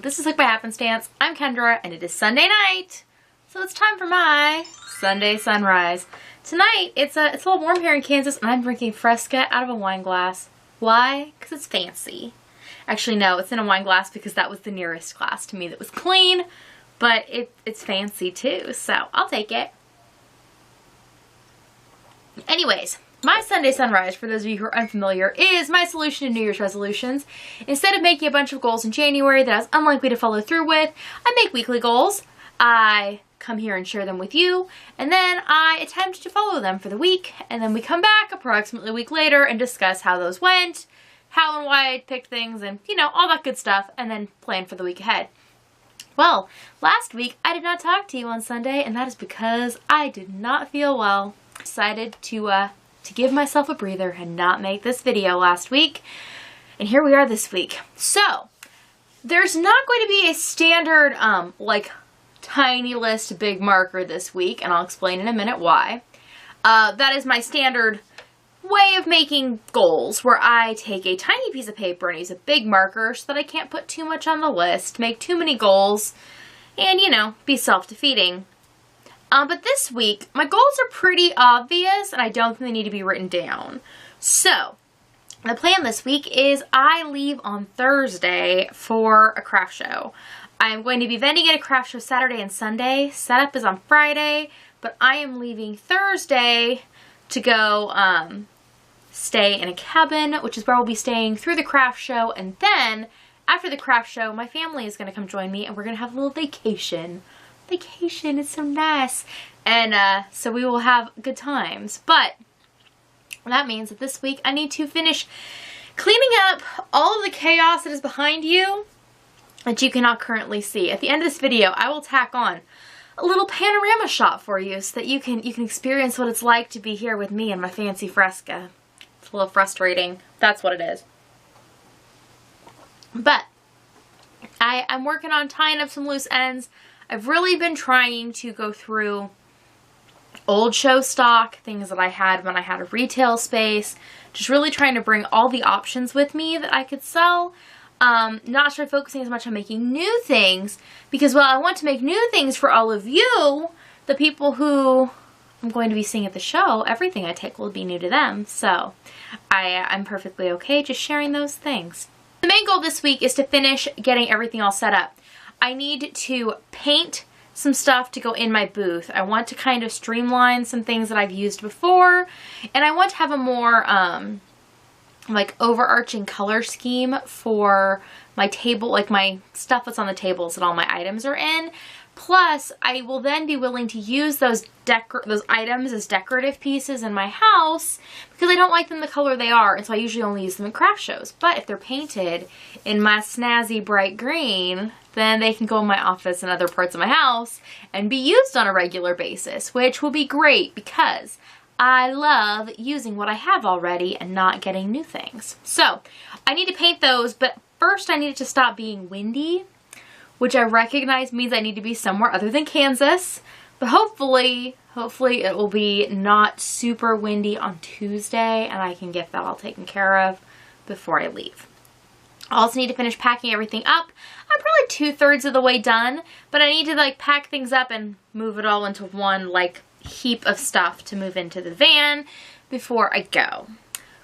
This is Hooked by Happenstance. I'm Kendra, and it is Sunday night, so it's time for my Sunday sunrise. Tonight, it's a little warm here in Kansas, and I'm drinking Fresca out of a wine glass. Why? Because it's fancy. Actually, no, it's in a wine glass because that was the nearest glass to me that was clean, but it's fancy too, so I'll take it. Anyways, my Sunday sunrise, for those of you who are unfamiliar, is my solution to New Year's resolutions. Instead of making a bunch of goals in January that I was unlikely to follow through with, I make weekly goals. I come here and share them with you, and then I attempt to follow them for the week, and then we come back approximately a week later and discuss how those went, how and why I picked things, and, you know, all that good stuff, and then plan for the week ahead. Well, last week I did not talk to you on Sunday, and that is because I did not feel well. I decided to give myself a breather and not make this video last week, and here we are this week. So, there's not going to be a standard, like, tiny list big marker this week, and I'll explain in a minute why. That is my standard way of making goals, where I take a tiny piece of paper and use a big marker so that I can't put too much on the list, make too many goals, and, you know, be self-defeating. But this week, my goals are pretty obvious, and I don't think they need to be written down. So, the plan this week is I leave on Thursday for a craft show. I'm going to be vending at a craft show Saturday and Sunday. Setup is on Friday, but I am leaving Thursday to go stay in a cabin, which is where we'll be staying through the craft show, and then, after the craft show, my family is going to come join me, and we're going to have a little vacation. Vacation, it's so nice, and so we will have good times. But that means that this week I need to finish cleaning up all of the chaos that is behind you that you cannot currently see. At the end of this video, I will tack on a little panorama shot for you so that you can experience what it's like to be here with me and my fancy Fresca. It's a little frustrating. That's what it is. But I'm working on tying up some loose ends. I've really been trying to go through old show stock, things that I had when I had a retail space, just really trying to bring all the options with me that I could sell. Not start focusing as much on making new things, because while I want to make new things for all of you, the people who I'm going to be seeing at the show, everything I take will be new to them, so I'm perfectly okay just sharing those things. The main goal this week is to finish getting everything all set up. I need to paint some stuff to go in my booth. I want to kind of streamline some things that I've used before, and I want to have a more like overarching color scheme for my table, like my stuff that's on the tables that all my items are in. Plus, I will then be willing to use those items as decorative pieces in my house because I don't like them the color they are, and so I usually only use them in craft shows. But if they're painted in my snazzy bright green, then they can go in my office and other parts of my house and be used on a regular basis, which will be great because I love using what I have already and not getting new things. So, I need to paint those, but first I need it to stop being windy, which I recognize means I need to be somewhere other than Kansas, but hopefully it will be not super windy on Tuesday, and I can get that all taken care of before I leave. I also need to finish packing everything up. I'm probably 2/3 of the way done, but I need to like pack things up and move it all into one like heap of stuff to move into the van before I go.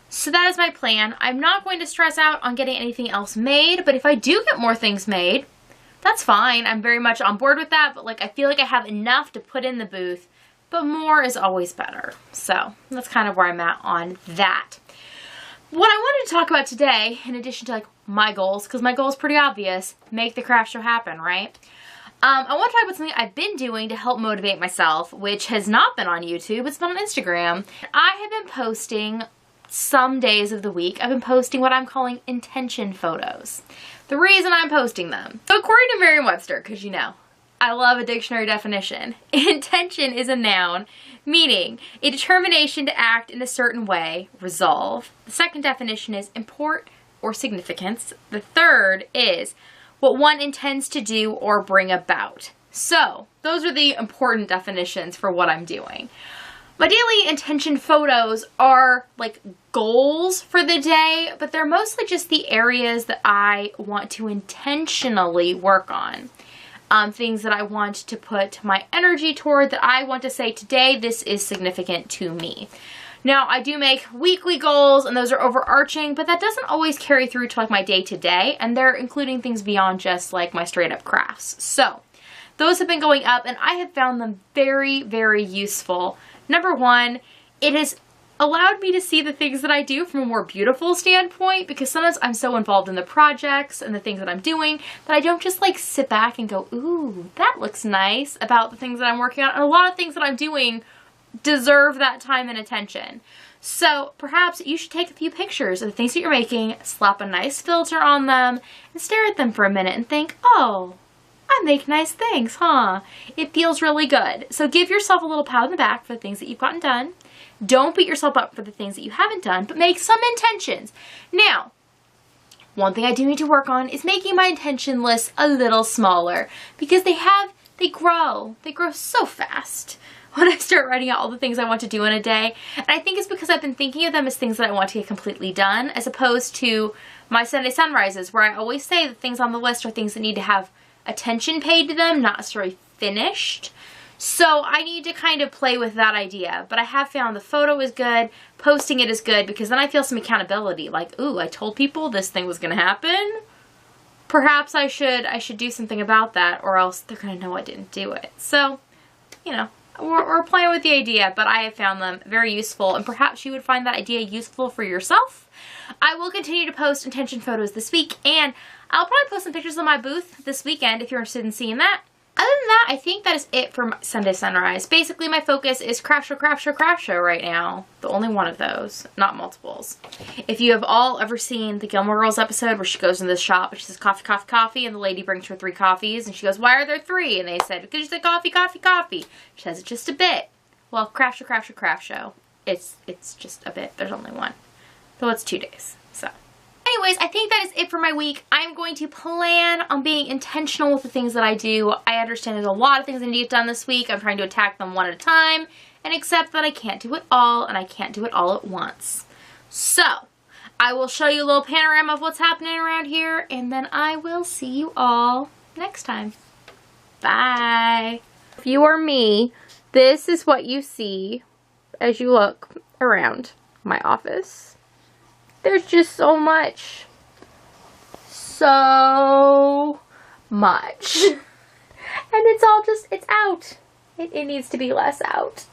So that is my plan. I'm not going to stress out on getting anything else made, but if I do get more things made, that's fine. I'm very much on board with that, but like I feel like I have enough to put in the booth, but more is always better. So that's kind of where I'm at on that. What I wanted to talk about today, in addition to like my goals, because my goal is pretty obvious, make the craft show happen, right? I want to talk about something I've been doing to help motivate myself, which has not been on YouTube, it's been on Instagram. I have been posting some days of the week. I've been posting what I'm calling intention photos. The reason I'm posting them. So according to Merriam-Webster, because you know, I love a dictionary definition, intention is a noun, meaning a determination to act in a certain way, resolve. The second definition is import or significance. The third is what one intends to do or bring about. So, those are the important definitions for what I'm doing. My daily intention photos are like goals for the day, but they're mostly just the areas that I want to intentionally work on. Things that I want to put my energy toward, that I want to say, today, this is significant to me. Now, I do make weekly goals, and those are overarching, but that doesn't always carry through to like my day-to-day, and they're including things beyond just like my straight-up crafts. So, those have been going up, and I have found them very, very useful. Number one, it has allowed me to see the things that I do from a more beautiful standpoint, because sometimes I'm so involved in the projects and the things that I'm doing that I don't just like sit back and go, ooh, that looks nice about the things that I'm working on. And a lot of things that I'm doing deserve that time and attention. So perhaps you should take a few pictures of the things that you're making, slap a nice filter on them, and stare at them for a minute and think, oh, I make nice things, huh? It feels really good. So give yourself a little pat on the back for the things that you've gotten done. Don't beat yourself up for the things that you haven't done, but make some intentions. Now, one thing I do need to work on is making my intention list a little smaller, because they grow so fast when I start writing out all the things I want to do in a day. And I think it's because I've been thinking of them as things that I want to get completely done, as opposed to my Sunday sunrises, where I always say the things on the list are things that need to have attention paid to them, not necessarily finished. So I need to kind of play with that idea, but I have found the photo is good, posting it is good, because then I feel some accountability, like, ooh, I told people this thing was going to happen. Perhaps I should do something about that, or else they're going to know I didn't do it. So, you know, we're playing with the idea, but I have found them very useful, and perhaps you would find that idea useful for yourself. I will continue to post intention photos this week, and I'll probably post some pictures of my booth this weekend if you're interested in seeing that. Other than that, I think that is it for my Sunday Sunrise. Basically, my focus is craft show, craft show, craft show right now. The only one of those, not multiples. If you have all ever seen the Gilmore Girls episode where she goes in the shop and she says coffee, coffee, coffee, and the lady brings her 3 coffees, and she goes, why are there 3? And they said, because you said coffee, coffee, coffee. She says, it's just a bit. Well, craft show, craft show, craft show. It's just a bit. There's only one. So it's 2 days. So. Anyways, I think that is it for my week. I'm going to plan on being intentional with the things that I do. I understand there's a lot of things I need to get done this week. I'm trying to attack them one at a time and accept that I can't do it all, and I can't do it all at once. So, I will show you a little panorama of what's happening around here, and then I will see you all next time. Bye. If you are me, this is what you see as you look around my office. There's just so much. So much. And it's all just, it's out. It needs to be less out.